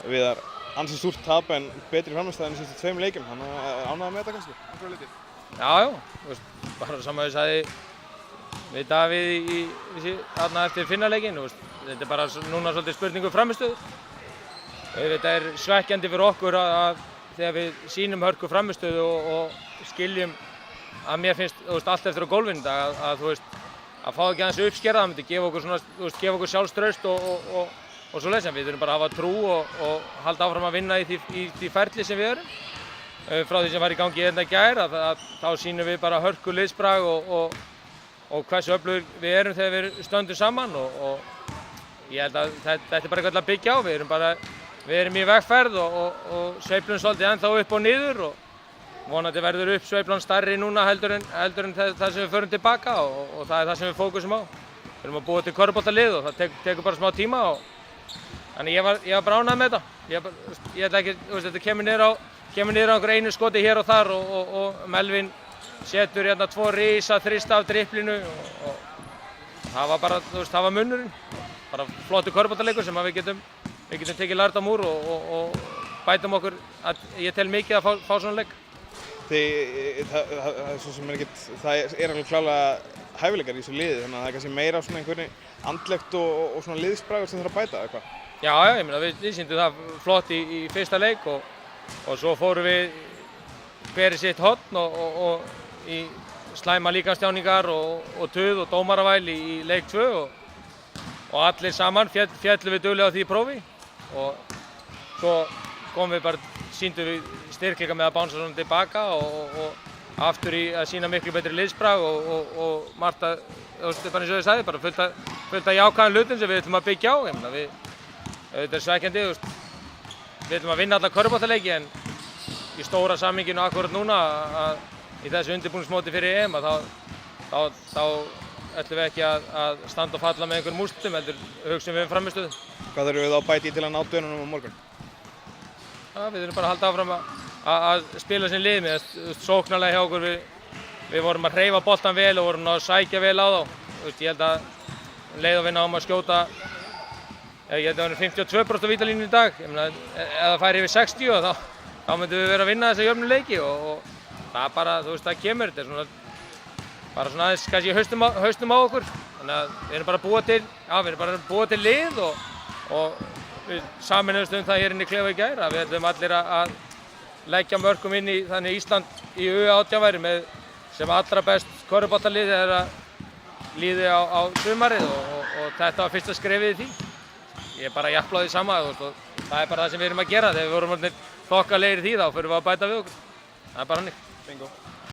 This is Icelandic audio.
Viðar, ansi súrt tap en betri frammistaða í síðustu 2 leikjum, þannig að ánægður með þetta kannski, einhverju leyti? Já, bara saman að ég sagði við Davíð þarna eftir Finnarleikinn, þetta bara núna svolítið spurningu frammistöðu. Þetta svekkjandi fyrir okkur að þegar við sýnum hörku frammistöðu og skiljum að mér finnst allt eftir á gólfinu að fá ekki aðeins uppskera, það myndi gefa okkur sjálfstraust og svoleiðis, en við þurfum bara að hafa trú og halda áfram að vinna í því ferli sem við erum. Frá því sem var í gangi hérna í gær þá sýnum við bara hörku liðsbrag og hversu öflugir við erum þegar við stöndum saman og ég held að þetta bara eitthvað að byggja á. Við erum í vegferð og sveiflum svolítið ennþá upp og niður og vonandi verður uppsveiflan stærri núna heldur en það sem við förum tilbaka og það er það sem við fókusum á. Við erum að búa til körfuboltalið og það tekur bara smá tíma þannig ég var bara ánægður með þetta. Ég ætla ekki, þetta kemur niður á einhver einu skoti hér og þar og Melvin setur hérna 2 risa þrista af driplinu og það var bara, það var munnurinn. Bara flottur körfuboltaleikur sem við getum tekið lærdóm úr og bætum okkur að ég tel mikið að fá svona leik. Það er alveg klálega hæfileikar í þessu liði, þannig að það er kannski meira svona einhvernig andlegt og svona liðsbragur sem þarf að bæta, eða hvað? Já, ég meina við sýndum það flott í fyrsta leik og svo fórum við hver í sitt horn og í slæma líkamstjáningar og tuð og dómaravæl í leik 2 og allir saman féllu við duglega á því prófi og svo komum við bara, sýndum við styrkleika með að bánsa svona tilbaka og aftur í að sýna miklu betri liðsbrag og margt að, bara eins og ég sagði, bara fullt af jákvæðum hlutum sem við ætlum að byggja á. Þetta er svekkjandi, við ætlum að vinna alla körfuboltaleiki en í stóra samhenginu akkurat núna í þessu undirbúningsmóti fyrir EM þá ætlum við ekki að standa og falla með einhverjum úrslitum, heldur hugsum við frammistöðu. Hvað þurfum við að bæta í til að ná dönunum á morgun? Við þurfum bara að halda áfram að spila sem lið með sóknarlega hjá okkur. Við vorum að hreyfa boltan vel og vorum að sækja vel á þá. Ég held að leið og við náum að skjóta, ég held að það var 52% á vítalínu í dag. Ef það færi yfir 60 þá myndum við vera að vinna þessa jöfnu leiki og það bara, það kemur. Þetta er bara svona aðeins kannski haustum á okkur. Þannig að við erum bara að búa til lið og við sameinuðumst það hér inn í klefa í gær að við ætlum allir að leggja mörkum inn í þannig Ísland í U18 væri með sem allra best körfuboltalið líði á sumarið og þetta var fyrsta skrefið í því. Ég er bara jafnlaði sama og það er bara það sem við erum að gera. Þegar við vorum þokkalegir í því þá förum við að bæta við okkur. Það er bara hannig.